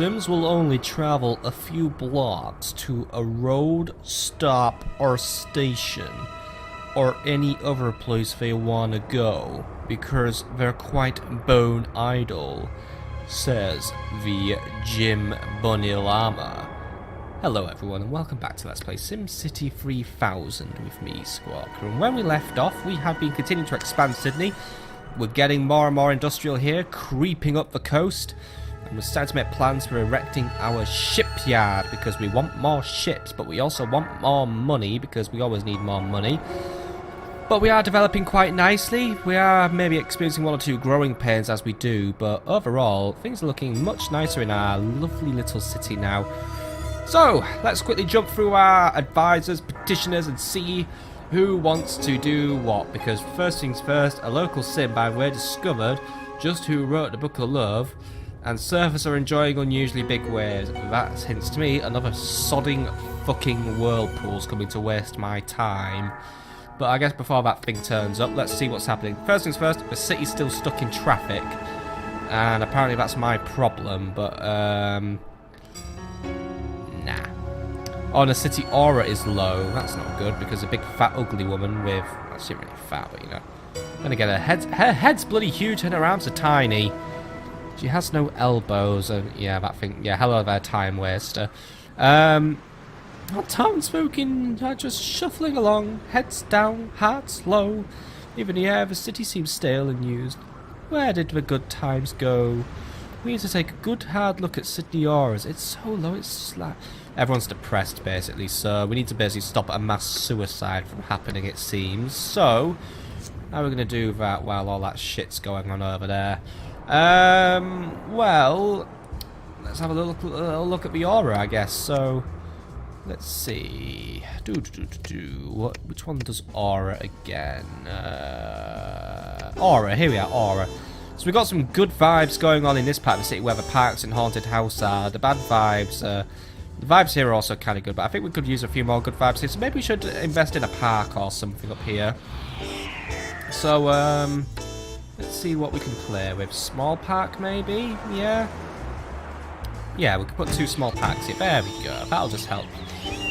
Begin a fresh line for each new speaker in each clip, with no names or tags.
Sims will only travel a few blocks to a road, stop, or station, or any other place they want to go, because they're quite bone idle, says the Jim Bunny Llama. Hello everyone and welcome back to Let's Play Simcity 3000 with me, Squawker. And when we left off, we have been continuing to expand Sydney. We're getting more and more industrial here, creeping up the coast. And we're starting to make plans for erecting our shipyard because we want more ships, but we also want more money because we always need more money. But we are developing quite nicely. We are maybe experiencing one or two growing pains as we do, but overall, things are looking much nicer in our lovely little city now. So, let's quickly jump through our advisors, petitioners, and see who wants to do what. Because first things first, a local sim, by the way, discovered just who wrote the Book of Love, and surfers are enjoying unusually big waves. That hints to me another sodding fucking whirlpool's coming to waste my time. But I guess before that thing turns up, let's see what's happening. First things first, the city's still stuck in traffic, and apparently that's my problem, but nah. Oh, and the city aura is low. That's not good, because a big fat ugly woman with... Well, she's not really fat, but you know. Then again, her head's bloody huge and her arms are tiny. She has no elbows, and yeah, that thing... Yeah, hello there, time waster. Our townsfolk are just shuffling along, heads down, hearts low. Even the air of the city seems stale and used. Where did the good times go? We need to take a good hard look at Sydney auras. It's so low, it's everyone's depressed basically, so we need to basically stop a mass suicide from happening, it seems. So, how are we going to do that while all that shit's going on over there? Well, let's have a little look at the aura, I guess. So, let's see. Which one does aura again? Aura, here we are, aura. So we've got some good vibes going on in this part of the city where the parks and haunted house are. The bad vibes, the vibes here are also kind of good, but I think we could use a few more good vibes here. So maybe we should invest in a park or something up here. So, let's see what we can play with. Small park, maybe? Yeah? Yeah, we could put 2 small parks here. There we go. That'll just help.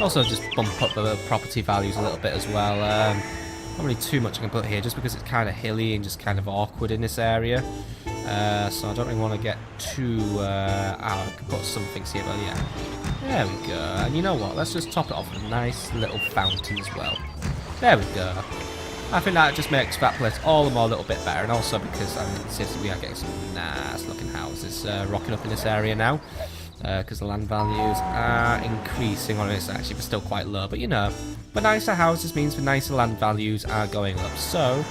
Also just bump up the property values a little bit as well. Not really too much I can put here, just because it's kind of hilly and just kind of awkward in this area. So I don't really want to get too... I can put some things here, but yeah. There we go. And you know what? Let's just top it off with a nice little fountain as well. There we go. I think that just makes that place all the more a little bit better. And also because, I mean, seriously, we are getting some nice looking houses rocking up in this area now. Because the land values are increasing on this, actually, but still quite low. But you know, the nicer houses means the nicer land values are going up. So,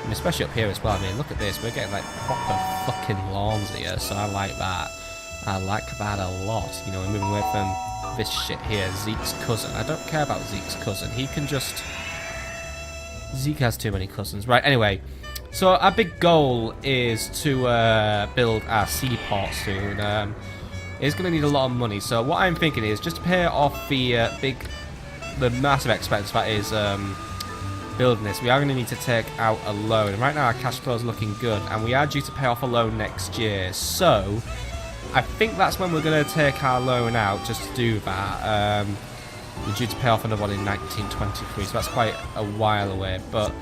and especially up here as well. I mean, look at this. We're getting like proper fucking lawns here. So I like that. I like that a lot. You know, we're moving away from this shit here. Zeke's cousin. I don't care about Zeke's cousin. He can just... Zeke has too many cousins. Right, anyway. So our big goal is to build our seaport soon. It's going to need a lot of money, so what I'm thinking is just to pay off the massive expense that is building this, we are going to need to take out a loan. And right now our cash flow is looking good, and we are due to pay off a loan next year. So I think that's when we're going to take our loan out, just to do that. We're due to pay off another one in 1923, so that's quite a while away. But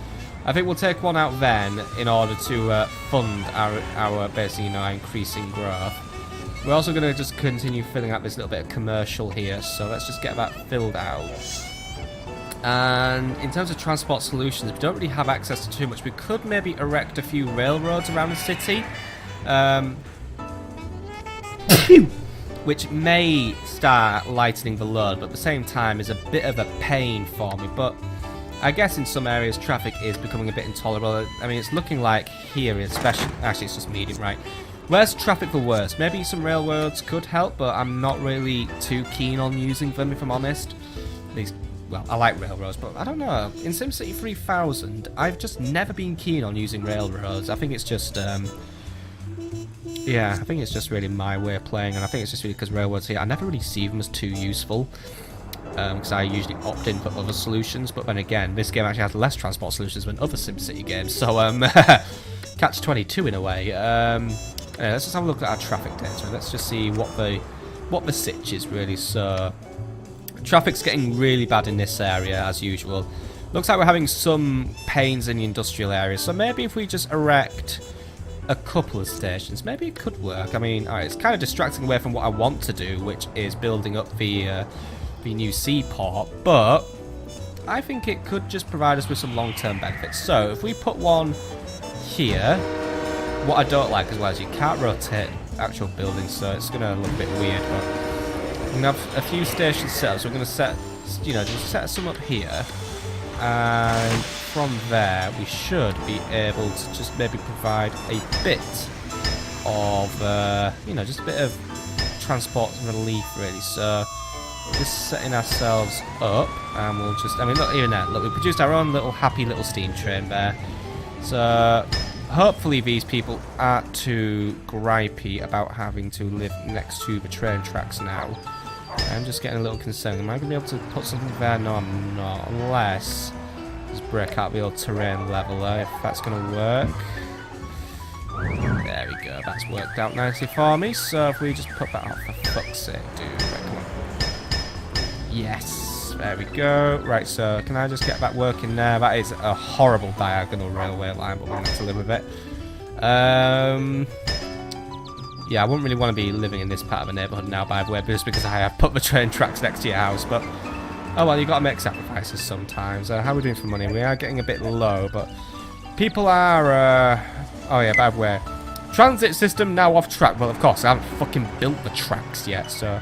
I think we'll take one out then in order to fund our basically, you know, our increasing growth. We're also going to just continue filling out this little bit of commercial here, so let's just get that filled out. And in terms of transport solutions, we don't really have access to too much. We could maybe erect a few railroads around the city, which may start lightening the load, but at the same time is a bit of a pain for me. But I guess in some areas traffic is becoming a bit intolerable. I mean, it's looking like here, especially, actually it's just medium, right? Where's traffic the worst? Maybe some railroads could help, but I'm not really too keen on using them, if I'm honest. At least, well, I like railroads, but I don't know. In SimCity 3000, I've just never been keen on using railroads. I think it's just, yeah, I think it's just really my way of playing, and I think it's just really because railroads here, I never really see them as too useful. Because I usually opt in for other solutions, but then again, this game actually has less transport solutions than other SimCity games, so, catch-22 in a way. Let's just have a look at our traffic data. Let's just see what the what the sitch is really. So traffic's getting really bad in this area as usual. Looks like we're having some pains in the industrial area, so maybe if we just erect a couple of stations, maybe it could work. I mean, alright, it's kind of distracting away from what I want to do, which is building up the new seaport, but I think it could just provide us with some long-term benefits. So if we put one here, what I don't like as well is you can't rotate actual buildings, so it's going to look a bit weird, but we're going to have a few stations set up, so we're going to set, you know, just set some up here. And from there, we should be able to just maybe provide a bit of, you know, just a bit of transport relief, really. So, just setting ourselves up, and we'll just, I mean, look, even there, look, we produced our own little happy little steam train there. So, hopefully these people aren't too gripey about having to live next to the train tracks now. I'm just getting a little concerned. Am I going to be able to put something there? No, I'm not. Unless just break out the old terrain leveler, if that's going to work. There we go. That's worked out nicely for me. So if we just put that out, for fuck's sake, dude. Right, come on. Yes. There we go. Right, so can I just get that working there? That is a horrible diagonal railway line, but we're going to have to live with it. Yeah, I wouldn't really want to be living in this part of the neighbourhood now, by the way, just because I have put the train tracks next to your house, but oh well, you've got to make sacrifices sometimes. How are we doing for money? We are getting a bit low, but people are, oh yeah, by the way, transit system now off track. Well, of course, I haven't fucking built the tracks yet, so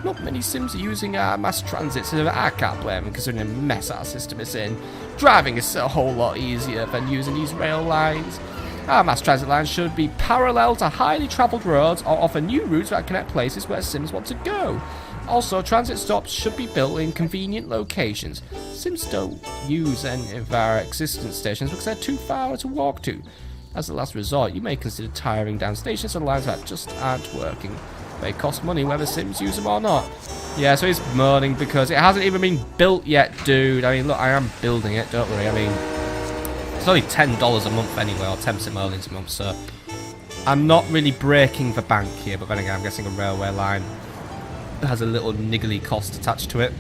not many Sims are using our mass transit, so I can't blame them, considering the mess our system is in. Driving is a whole lot easier than using these rail lines. Our mass transit lines should be parallel to highly travelled roads or offer new routes that connect places where Sims want to go. Also, transit stops should be built in convenient locations. Sims don't use any of our existing stations because they're too far to walk to. As a last resort, you may consider tiring down stations on lines that just aren't working. They cost money whether Sims use them or not. Yeah, so he's moaning because it hasn't even been built yet, dude. I mean, look, I am building it, don't worry. I mean, it's only $10 a month anyway, or 10% earnings a month, so I'm not really breaking the bank here, but then again, I'm guessing a railway line has a little niggly cost attached to it.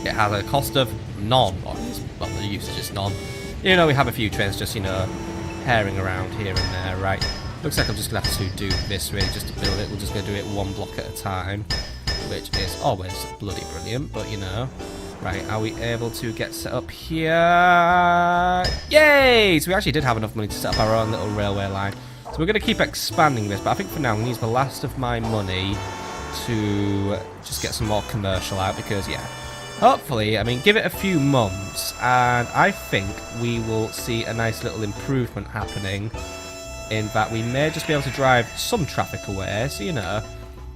It has a cost of none, or well, the usage is none. You know, we have a few trains just, you know, herring around here and there, right? Looks like I'm just going to have to do this really just to build it. We're just going to do it one block at a time, which is always bloody brilliant, but you know. Right, are we able to get set up here? Yay! So we actually did have enough money to set up our own little railway line. So we're going to keep expanding this, but I think for now I'm going to use the last of my money to just get some more commercial out, because, yeah, hopefully, I mean, give it a few months, and I think we will see a nice little improvement happening in that we may just be able to drive some traffic away, so, you know,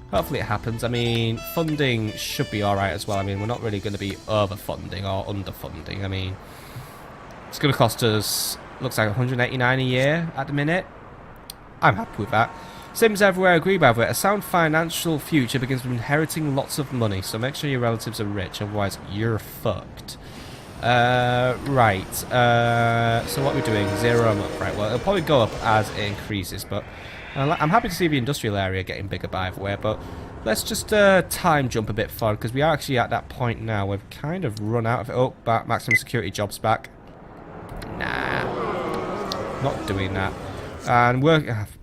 hopefully it happens. I mean, funding should be alright as well. I mean, we're not really going to be overfunding or underfunding. I mean, it's going to cost us, looks like $189 a year at the minute. I'm happy with that. Sims everywhere agree, by the way. A sound financial future begins with inheriting lots of money, so make sure your relatives are rich, otherwise you're fucked. Right. So what are we doing? 0 a month. Right, well, it'll probably go up as it increases, but I'm happy to see the industrial area getting bigger, by the way, but let's just time jump a bit forward, because we are actually at that point now. We've kind of run out of it. Oh, back, maximum security jobs back. Nah. Not doing that. And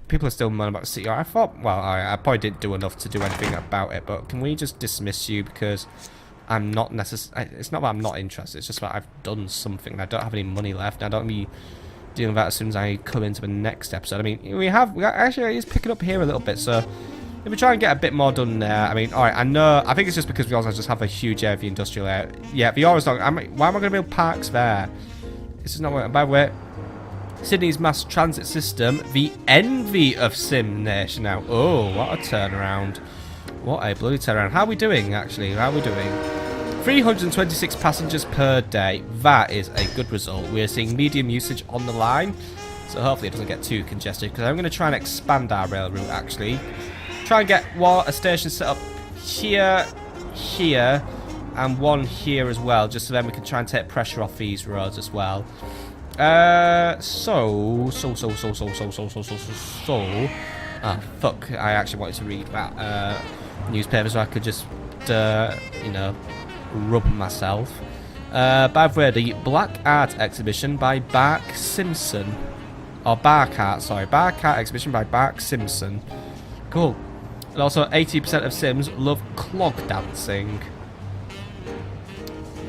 people are still moaning about the CR. I thought, well, I probably didn't do enough to do anything about it, but can we just dismiss you, because I'm not it's not that I'm not interested, it's just that I've done something. I don't have any money left, and I don't be dealing with that as soon as I come into the next episode. I mean, we actually, it's picking up here a little bit, so if we try and get a bit more done there, I mean, alright, I know, I think it's just because we also just have a huge area of the industrial area. Yeah, the Aura's not, why am I going to build parks there? This is not working. By the way, Sydney's mass transit system, the envy of Sim Nation now. Oh, what a turnaround. What a bloody turnaround. How are we doing, actually? How are we doing? 326 passengers per day. That is a good result. We are seeing medium usage on the line, so hopefully it doesn't get too congested, because I'm going to try and expand our rail route, actually. Try and get a station set up here, here, and one here as well, just so then we can try and take pressure off these roads as well. Ah, fuck, I actually wanted to read that. newspaper so I could just, you know, rub myself. By the way, the Black Art Exhibition by Bark Simpson. Or Bark Art, sorry. Bark Art Exhibition by Bark Simpson. Cool. And also, 80% of Sims love clog dancing.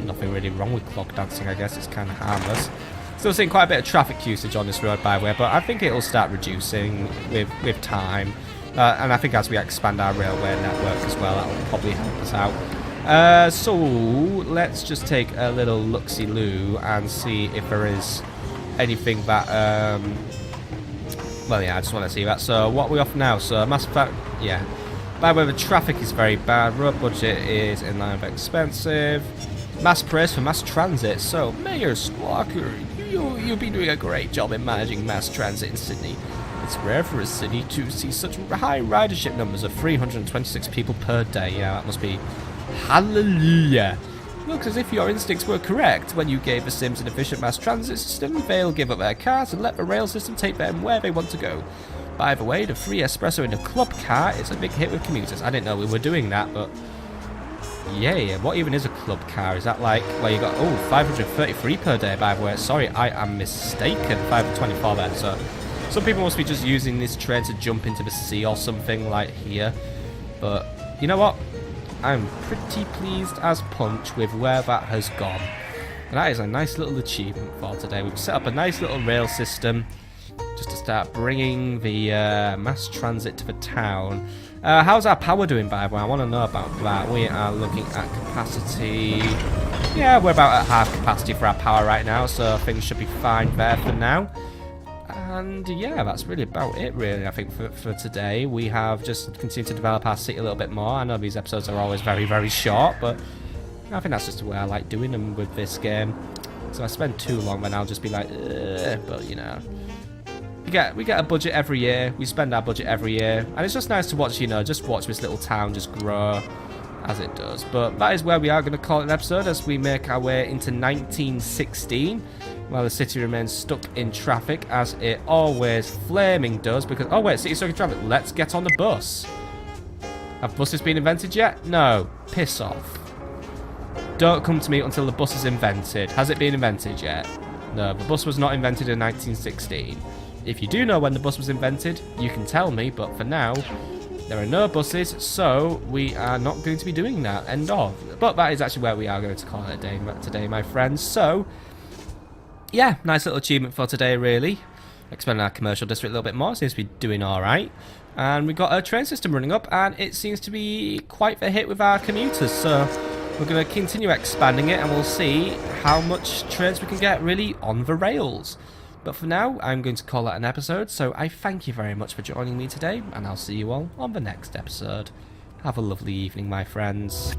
Nothing really wrong with clog dancing, I guess. It's kind of harmless. Still seeing quite a bit of traffic usage on this road, by the way, but I think it'll start reducing with time. And I think as we expand our railway network as well, that will probably help us out. So, let's just take a little look-see-loo and see if there is anything that... well, yeah, I just want to see that. So, what are we off now? So, mass fact... Yeah. By the way, the traffic is very bad. Road budget is in line with expensive. Mass praise for mass transit. So, Mayor Squawker, you've been doing a great job in managing mass transit in Sydney. It's rare for a city to see such high ridership numbers of 326 people per day. Yeah, that must be hallelujah. Looks as if your instincts were correct when you gave the Sims an efficient mass transit system. They'll give up their cars and let the rail system take them where they want to go. By the way, the free espresso in the club car is a big hit with commuters. I didn't know we were doing that, but... Yeah, what even is a club car? Is that like where you got... Oh, 533 per day, by the way. Sorry, I am mistaken. 524 there, so... Some people must be just using this train to jump into the sea or something like here. But, you know what? I'm pretty pleased as punch with where that has gone. And that is a nice little achievement for today. We've set up a nice little rail system just to start bringing the mass transit to the town. How's our power doing, by the way? I want to know about that. We are looking at capacity. Yeah, we're about at half capacity for our power right now, so things should be fine there for now. And yeah, that's really about it, really, I think, for today. We have just continued to develop our city a little bit more. I know these episodes are always very, very short, but I think that's just the way I like doing them with this game. So I spend too long, then I'll just be like, but you know. We get a budget every year. We spend our budget every year. And it's just nice to watch, you know, just watch this little town just grow as it does. But that is where we are going to call it an episode as we make our way into 1916. While the city remains stuck in traffic, as it always flaming does, because... Oh, wait, city's stuck in traffic. Let's get on the bus. Have buses been invented yet? No. Piss off. Don't come to me until the bus is invented. Has it been invented yet? No, the bus was not invented in 1916. If you do know when the bus was invented, you can tell me, but for now, there are no buses, so we are not going to be doing that. End of. But that is actually where we are going to call it a day today, my friends. So... yeah, nice little achievement for today, really. Expanding our commercial district a little bit more. Seems to be doing alright. And we've got a train system running up, and it seems to be quite the hit with our commuters. So we're going to continue expanding it, and we'll see how much trains we can get, really, on the rails. But for now, I'm going to call that an episode. So I thank you very much for joining me today, and I'll see you all on the next episode. Have a lovely evening, my friends.